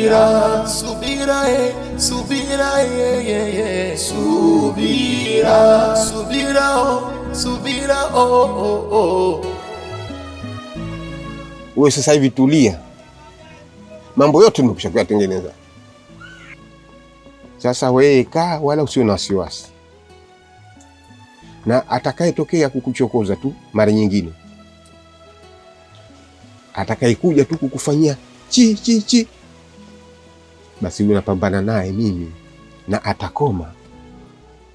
Subira, subira, subira, subira, subira, subira, Wewe sasa hivi tulia, mambo yote nimekwisha kuyatengeneza. Sasa wewe kaa, wala usiwe na wasiwasi, na atakayetokea kukuchokoza tu mara nyingine, atakayekuja tu kukufanyia chi, basi unapambana naye mimi, na atakoma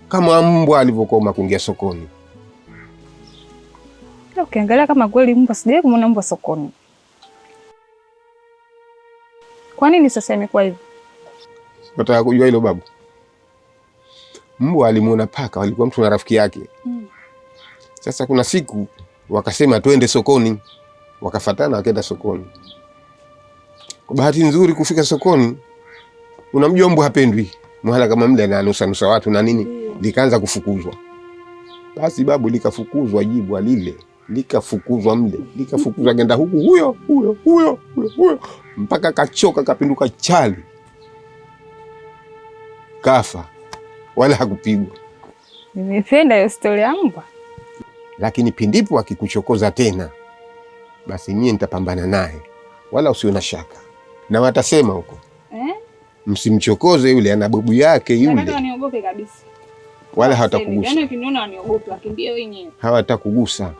kama mbwa alivyokoma kuingia sokoni. Ukiangalia kama kweli mbwa, sijawahi kumwona mbwa sokoni. Kwa nini sasa imekuwa hivi? Nataka kujua hilo babu. Mbwa alimuona paka, walikuwa mtu na rafiki yake. Sasa kuna siku wakasema twende sokoni, wakafatana wakaenda sokoni. Kwa bahati nzuri kufika sokoni, unamjua mbwa hapendwi mhala kama mle na nusa watu na nini, likaanza kufukuzwa. Basi babu likafukuzwa, jibwa lile likafukuzwa mle, likafukuzwa genda huku, huyo mpaka kachoka, kapinduka chali, kafa, wala hakupigwa. Nimependa hiyo story ya mbwa. Lakini pindipo akikuchokoza tena, basi mimi nitapambana naye, wala usiwe na shaka. Na watasema huko, msimchokoze yule, ana babu yake yule. Nataka niogope kabisa. Wala hawatakugusa. Yaani ukiniona waniogope, wakimbie wenyewe. Hawatakugusa.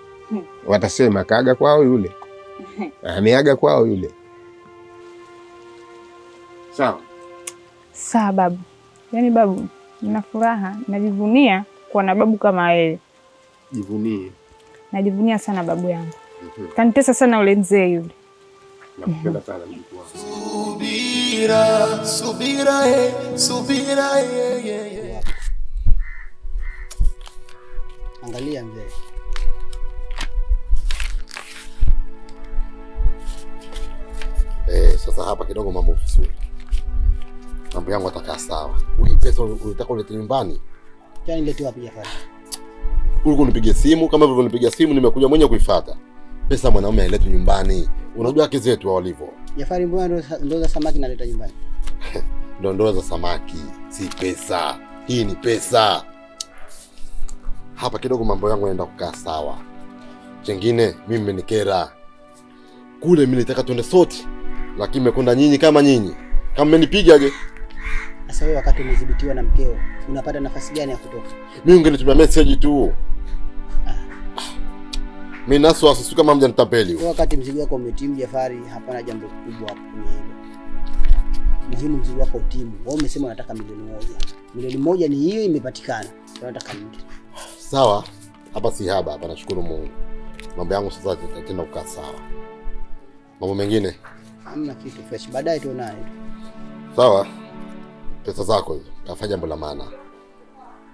Watasema kaaga kwao yule. Ameaga kwao yule. Sawa. Sawa babu. Yaani babu, nina furaha, najivunia kuwa na babu kama wewe. Jivunie. Najivunia sana babu yangu. Kanitesa sana ule mzee yule. Nakupenda sana mjukuu wangu. Subira, subira, subira, Angalia mzee. Sasa hapa kidogo mambo vizuri. Mambo yangu atakaa sawa. Hii pesa unataka ulete nyumbani? Yaani lete wapi Jafari? Ulikuwa unipigie simu, kama hivyo unipigia simu nimekuja mwenyewe kuifuata. Pesa mwanaume ailete nyumbani. Unajua haki zetu walivyo. Jafari, mbona ndoo za samaki naleta nyumbani? Ndoo za samaki, si pesa. Hii ni pesa. Hapa kidogo mambo yangu yanaenda kukaa sawa. Chengine mimi mmenikera. Kule mimi nitaka tuende sote. Lakini mmekwenda nyinyi kama nyinyi. Kama mmenipiga je? Sasa wewe wakati umedhibitiwa na mkeo, unapata nafasi gani ya kutoka? Mimi ungenitumia message tu. Mimi naso asisu kama mja nitapeli. Wewe wakati mzigo wako umetimu Jafari, hapana jambo kubwa hapo kwenye hilo. Muhimu mzigo wako utimu. Wewe umesema unataka milioni 1. Milioni 1 ni hiyo imepatikana. Unataka nyingi. Sawa. Hapa si haba, hapa nashukuru Mungu. Mambo yangu sasa tena kukaa sawa. Mambo mengine hamna kitu fresh. Baadaye tuonane. Sawa. Pesa zako hizo. Tafanya jambo la maana.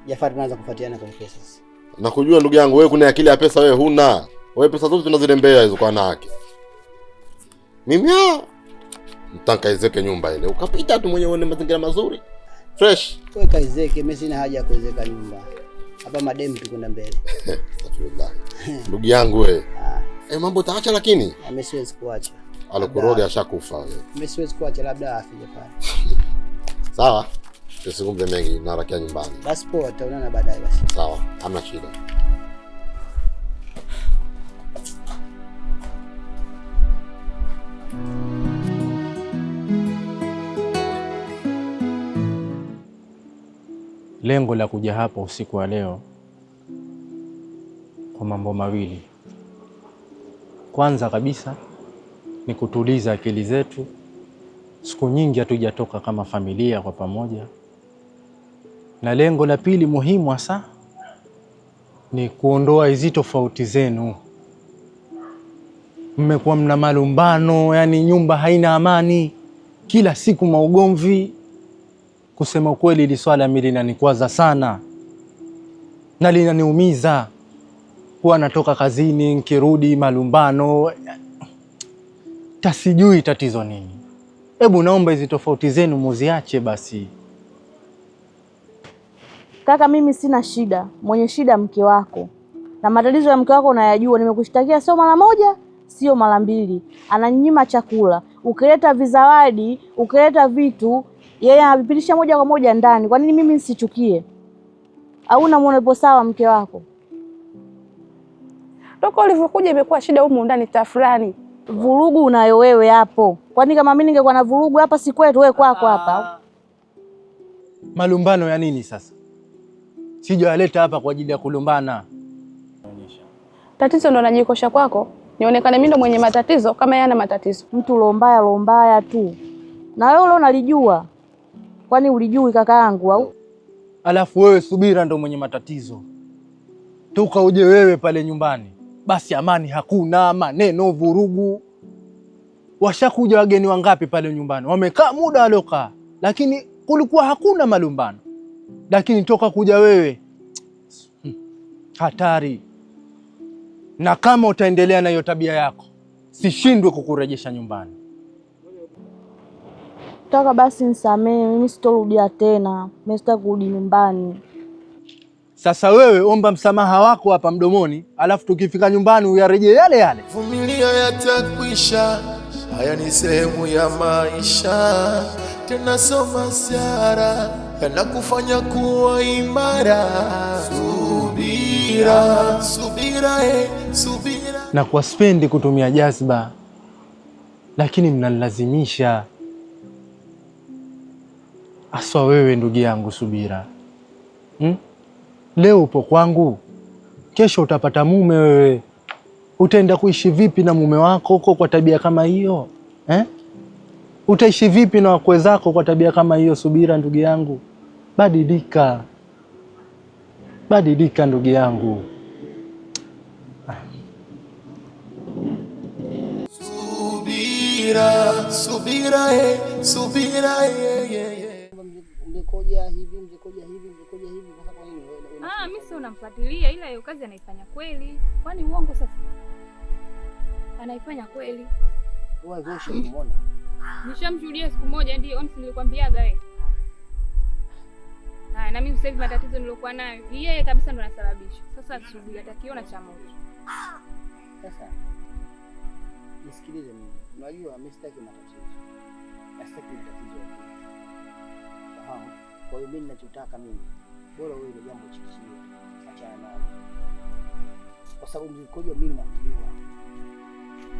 Jafari, tunaanza kufuatiana kwa pesa sasa. Nakujua ndugu yangu, wewe kuna akili ya pesa wewe huna. Wewe pesa zote tunazilembea hizo kwa wanawake. Mimi mtaka izeke nyumba ile. Ukapita tu mwenyewe uone mazingira mazuri. Fresh. Wewe kaizeke, mimi sina haja ya kuwezeka nyumba. Hapa mademu tu kwenda mbele. Alhamdulillah. Ndugu yangu wewe. Mambo utaacha lakini? Mimi siwezi kuacha. Alokoroga ashakufa wewe. Mimi siwezi kuacha, labda afi Jafari. Sawa. Tusizungumze mengi, narakia nyumbani. Basi poa, tutaonana baadaye basi. Sawa, hamna shida. Lengo la kuja hapa usiku wa leo kwa mambo mawili. Kwanza kabisa ni kutuliza akili zetu. Siku nyingi hatujatoka kama familia kwa pamoja. Na lengo la pili muhimu hasa ni kuondoa hizi tofauti zenu. Mmekuwa mna malumbano, yani nyumba haina amani. Kila siku maugomvi. Kusema ukweli hili swala mimi linanikwaza sana. Na linaniumiza. Huwa natoka kazini, nikirudi malumbano. Tasijui tatizo nini. Hebu naomba hizi tofauti zenu muziache basi. Kaka, mimi sina shida. Mwenye shida mke wako. Na matatizo ya mke wako unayajua. Nimekushtakia sio mara moja, sio mara mbili. Ananyima chakula, ukileta vizawadi, ukileta vitu, yeye anavipitisha moja kwa moja ndani. Kwa nini mimi nisichukie? Au unamuona ipo sawa mke wako? Toka ulivyokuja imekuwa shida humu ndani tafurani. Vurugu unayo wewe hapo. Kwani kama mimi ningekuwa na vurugu hapa si kwetu, wewe kwako hapa. Malumbano ya nini sasa? Sijawaleta hapa kwa ajili ya kulumbana. Tatizo ndo najikosha kwako. Nionekane mimi ndo mwenye matatizo kama yeye ana matatizo. Mtu lombaya tu. Na wewe ule unalijua. Kwani ulijui kakaangu au? Alafu wewe Subira ndo mwenye matatizo. Toka uje wewe pale nyumbani, basi amani hakuna, maneno, vurugu. Washakuja wageni wangapi pale nyumbani? Wamekaa muda waliokaa, lakini kulikuwa hakuna malumbano. Lakini toka kuja wewe, hatari. Na kama utaendelea na hiyo tabia yako, sishindwe kukurejesha nyumbani. Toka basi nisamee, mimi sitorudia tena. Mimi sitaki kurudi nyumbani. Sasa wewe omba msamaha wako hapa mdomoni, alafu tukifika nyumbani uyarejee yale yale. Vumilia, yatakwisha. Haya ni sehemu ya maisha. Tena soma siara, yanakufanya kuwa imara. Subira, subira, subira. Na kwa spendi kutumia jazba, lakini mnalazimisha. Aswa wewe ndugu yangu Subira. Leo upo kwangu, kesho utapata mume wewe. Utaenda kuishi vipi na mume wako huko kwa tabia kama hiyo? Utaishi vipi na wakwe zako kwa tabia kama hiyo Subira ndugu yangu? Badilika. Badilika ndugu yangu. Subira, subira, subira. Mmekoja hivi kwa nini? Mimi sio unamfuatilia, ila hiyo kazi anaifanya kweli. Kwani uongo sasa? Anaifanya kweli. Wewe gosho umeona? Nishamshuhudia siku moja, ndio nilikwambiaga wewe. Na mimi sasa hivi matatizo nilokuwa nayo, yeye kabisa ndo anasababisha. Sasa Subira atakiona cha moto. Sasa nisikilize mimi. Unajua mimi sitaki matatizo. Sitaki matatizo. Kwa hiyo mimi ninachotaka mimi, bora wewe ile jambo chichie, achana nalo. Kwa sababu mlikoja mimi nakujua.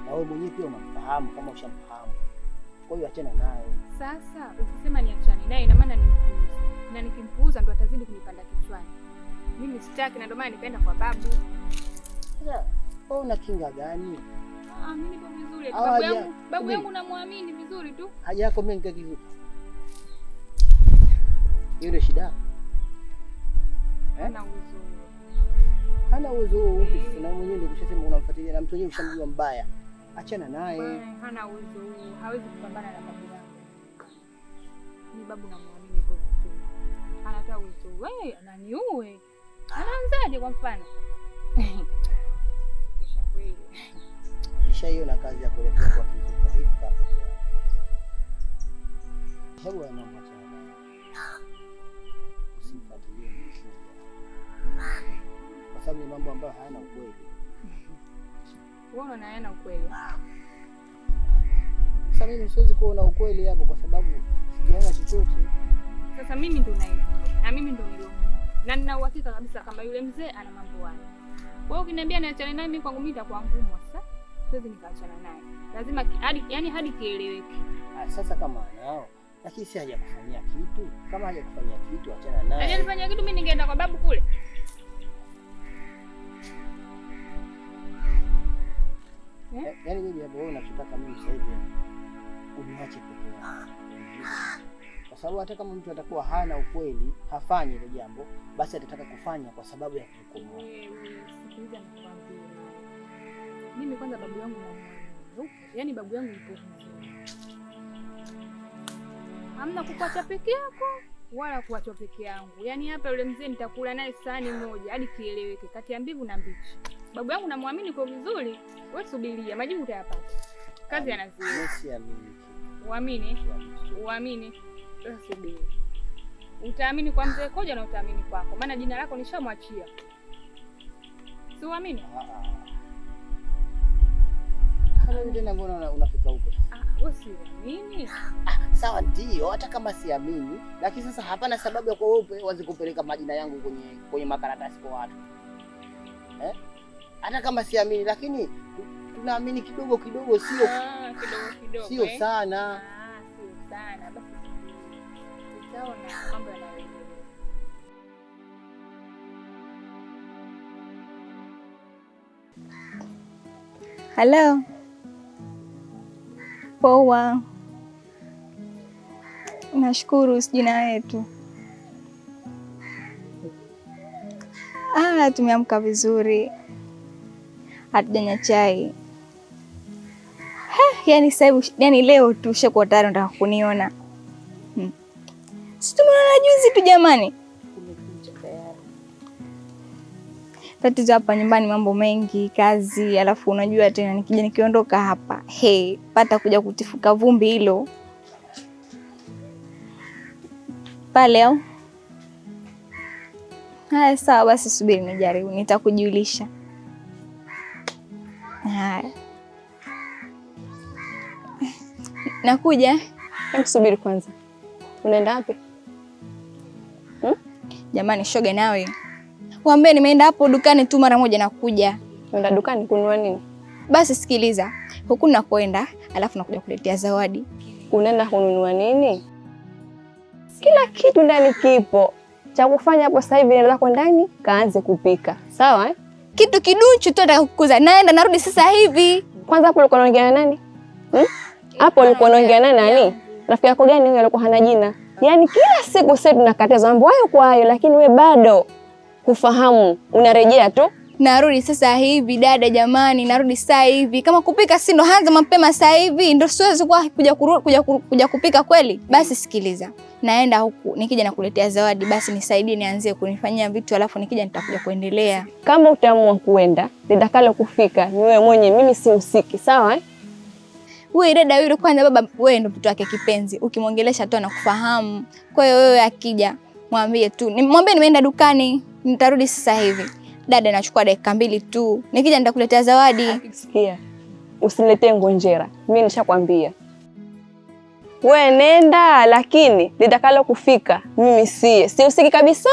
Na wewe mwenyewe pia unamfahamu kama ushamfahamu. Kwa hiyo achana naye. Sasa ukisema niachane naye ina maana nimpuuze. Na nikimpuuza ndo atazidi kunipanda kichwani. Mimi sitaki, na ndio maana nikaenda kwa babu. Sasa wewe una kinga gani? Mimi nipo vizuri. Babu yangu namwamini vizuri tu. Haja yako mimi nikakizuka. Hiyo ndio shida. Hana uwezo. Hana uwezo upi? Na mwenyewe ndio kushasema unamfuatilia na mtu mwenyewe ushamjua mbaya. Achana naye. Hana uwezo, hawezi kupambana na babu yangu. Ni babu namwamini kwa vizuri. Anataka uwezo. Wewe ananiue. Anaanzaje kwa mfano? Kisha kweli. Kisha hiyo na kazi ya kuelekea kwa kizuka hivi kapo. Hebu mambo achana. Kwa sababu ni mambo ambayo hayana ukweli. Wewe unaona hayana ukweli? Sasa mimi siwezi kuona ukweli hapo kwa sababu sijaona chochote. Sasa mimi ndo naijua na mimi ndo niliomuoa. Na nina uhakika kabisa kama yule mzee ana mambo yake. Wewe ukiniambia niachane naye, mimi kwangu mimi itakuwa ngumu sasa. Siwezi nikaachana naye. Lazima hadi kieleweke. Sasa kama anao, lakini si hajakufanyia kitu. Kama hajakufanyia kitu achana naye. Hajanifanyia kitu, mimi ningeenda kwa babu kule. Yaani mimi hapo wewe unachotaka mimi sasa hivi uniache peke yangu. Kwa sababu hata kama mtu atakuwa hana ukweli, hafanyi ile jambo, basi atataka kufanya kwa sababu ya kukukomoa. Sikiliza nikwambie. Mimi kwanza babu yangu na yaani babu yangu yupo vizuri. Hamna kukuacha peke yako wala kuachwa peke yangu. Yaani hapa yule mzee nitakula naye sahani moja hadi kieleweke kati ya mbivu na mbichi. Babu yangu namwamini kwa vizuri. Wewe subiria, majibu utayapata. Kazi anazidi. Mimi siamini. Uamini. Sasa subiri. Utaamini kwa mzee Koja na utaamini kwako. Maana jina lako nishamwachia. Si uamini? Kama vile tena mbona unafika huko? Wewe si mimi. Sawa ndio, hata kama siamini, lakini sasa hapana sababu ya kwa wewe uanze kupeleka majina yangu kwenye makaratasi kwa watu. Hata kama siamini, lakini tunaamini kidogo kidogo, sio kidogo. Sio sana. Sio sana. Basi utaona mambo yanaendelea. Hello. Poa. Nashukuru, sijina wetu. Tumeamka vizuri. Hatujanywa chai. Yaani sasa yani leo tu shakuwa tayari nataka kuniona. Si tumeona juzi tu jamani. Tatizo hapa nyumbani mambo mengi, kazi, alafu unajua tena nikiondoka hapa, pata kuja kutifuka vumbi hilo. Pale au? Haya sawa basi subiri nijaribu, nitakujulisha. Haya. Nakuja. Hebu subiri kwanza. Unaenda wapi? Jamani shoga nawe. Waambie nimeenda hapo dukani tu mara moja nakuja. Unaenda dukani kununua nini? Basi sikiliza. Huku nakwenda, alafu nakuja kuletea zawadi. Unaenda kununua nini? Kila kitu ndani kipo. Cha kufanya hapo sasa hivi naenda kwa ndani, kaanze kupika. Sawa Kitu kiduchu tu nataka naenda narudi sasa hivi. Kwanza hapo ulikuwa unaongea na nani? Hapo ulikuwa unaongea na nani? Rafiki yako gani yule alikuwa hana jina? Yaani kila siku sasa tunakataza mambo hayo kwa hayo, lakini we bado kufahamu, unarejea tu. Narudi sasa hivi dada jamani, narudi sasa hivi. Kama kupika si ndo anza mapema sasa hivi, ndo siwezi kuja kupika kweli. Basi sikiliza. Naenda huku, nikija nakuletea zawadi, basi nisaidie nianzie kunifanyia vitu alafu nikija nitakuja kuendelea. Kama utaamua kuenda, nitakalo kufika ni wewe mwenyewe, mimi sihusiki, sawa Wewe dada yule kwanza baba wewe ndo mtu wake kipenzi. Ukimwongelesha tu anakufahamu. Kwa hiyo wewe akija, mwambie tu. Mwambie nimeenda dukani, nitarudi sasa hivi. Dada nachukua dakika 2 tu. Nikija nitakuletea zawadi. Sikia. Usiniletee ngonjera. Mimi nishakwambia. Wewe nenda, lakini litakalo kufika mimi sihusiki kabisa.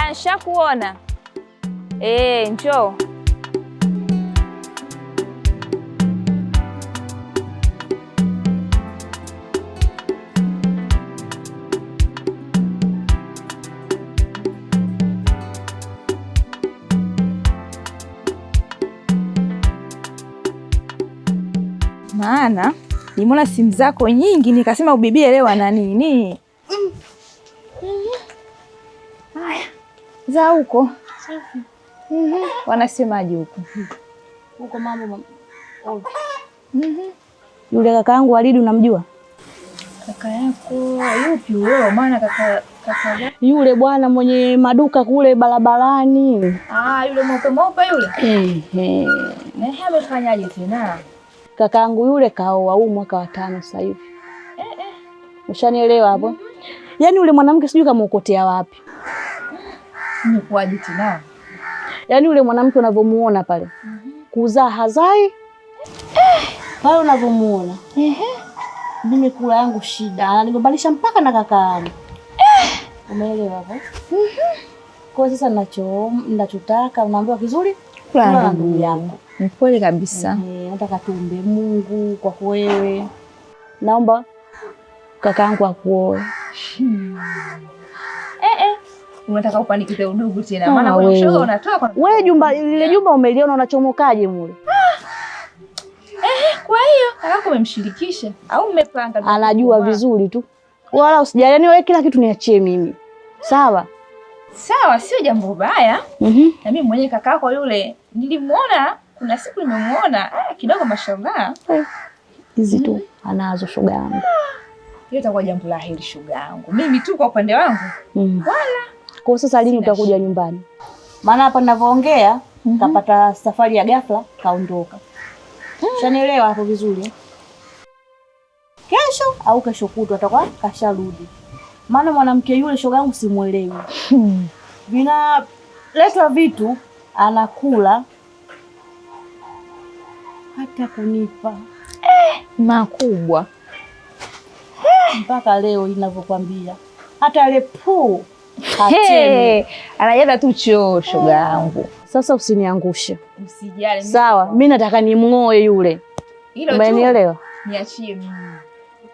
Nishakuona. Njoo. Maana nimeona simu zako nyingi nikasema ubibie leo ana nini? Haya. Za huko. Wanasemaje huko? Huko mambo. Yule kaka yangu Walidi unamjua? Kaka yako yupi wewe? Maana kaka yule bwana mwenye maduka kule barabarani. Yule mope yule? Na amefanyaje tena? Kaka yangu yule kaoa huu mwaka wa 5 sasa hivi. Ushanielewa hapo? Yaani yule mwanamke sijui kama ukotea wapi. Nimekuaje tena? Yaani yule mwanamke unavomuona pale. Kuzaa hazai. Pale unavomuona. Mimi kula yangu shida. Ananibadilisha mpaka na kaka yangu. Umeelewa hapo? Kwa sasa ninachotaka unaambiwa kizuri kula ndugu yangu. Ni kweli kabisa. Nataka tuombe Mungu kwa wewe. Naomba kaka yangu akuoe. unataka upandikize udugu tena. Maana wewe ushoga unatoka. Wewe lile jumba umeliona unachomokaje mule? Kwa hiyo kakako umemshirikisha au mmepanga? Anajua vizuri tu. Wala usijali, yani wewe kila kitu niachie mimi. Sawa? Sawa, sio jambo baya. Na mimi mwenyewe kakako yule nilimuona, kuna siku nimemuona kidogo mashallah. Hizi tu anazo shoga yangu. Hiyo itakuwa jambo la heri shoga yangu. Mimi tu kwa upande wangu. Wala. Kwa sasa lini utakuja nyumbani? Maana hapa ninavyoongea kapata safari ya ghafla kaondoka. Shanielewa hapo vizuri. Kesho au kesho kutwa atakuwa kasharudi. Maana mwanamke yule shoga yangu simuelewi. Vinaletwa vitu anakula hata kunipa makubwa. Mpaka leo ninavyokuambia. Hata ile puu hatemi. Anaenda tu choo shoga yangu. Sasa usiniangushe. Usijali. Sawa, mimi nataka nimng'oe yule. Hilo tu. Umenielewa? Niachie mimi.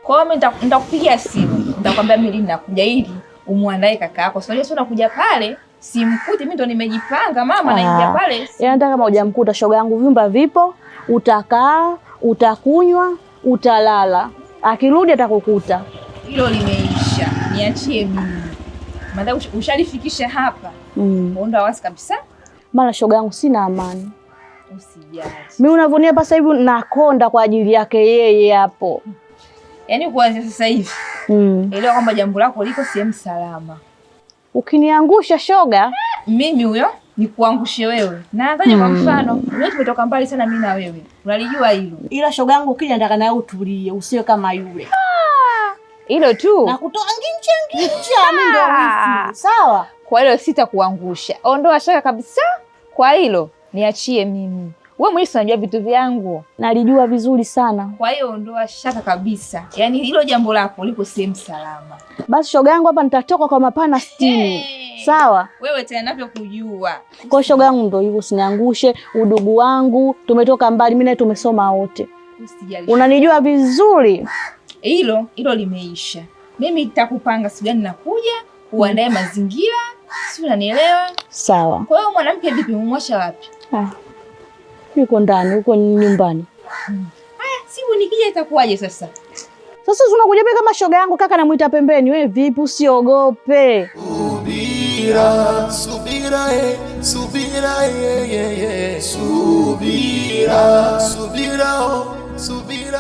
Kwa hiyo nitakupigia simu. Nitakwambia mimi nakuja ili umuandae kaka yako. Sio sio nakuja pale, simkuti mimi ndo nimejipanga mama naingia pale. Yaani hata kama hujamkuta shoga yangu vyumba vipo, utakaa, utakunywa, utalala. Akirudi atakukuta. Hilo limeisha. Niachie mimi. Maana ushalifikisha hapa. Muondoa wasi kabisa. Mara shoga yangu sina amani. Usijali. Mimi unavonia hapa sasa hivi nakonda kwa ajili yake yeye hapo. Yaani kuanzia sasa hivi. Elewa kwamba jambo lako liko sehemu salama. Ukiniangusha shoga, mimi huyo nikuangushe wewe. Na angalia kwa mfano, wewe tumetoka mbali sana mimi na wewe. Unalijua hilo. Ila shoga yangu ukija nataka nawe utulie, usiwe kama yule. Hilo tu. Na kutoa nginja mimi ndio wifi. Sawa? Kwa hilo sitakuangusha. Ondoa shaka kabisa. Kwa hilo niachie mimi. Wewe mwenyewe unajua vitu vyangu. Nalijua vizuri sana. Kwa hiyo ondoa shaka kabisa. Yaani hilo jambo lako liko sehemu salama. Basi shoga yangu hapa nitatoka kwa mapana 60. Sawa? Wewe tena ninavyokujua. Kwa shoga yangu ndio hivyo, usiniangushe. Udugu wangu tumetoka mbali, mimi na tumesoma wote. Usijali. Unanijua vizuri. Hilo limeisha. Mimi nitakupanga siku gani nakuja, uandae mazingira, si unanielewa? Sawa. Kwa hiyo mwanamke vipi umemwacha wapi? Yuko ndani, yuko nyumbani. Haya, siku nikija itakuwaje sasa? Sasa unakuja pia kama shoga yangu kaka namuita pembeni, wewe vipi usiogope? Subira, subira, subira, subira, subira, subira,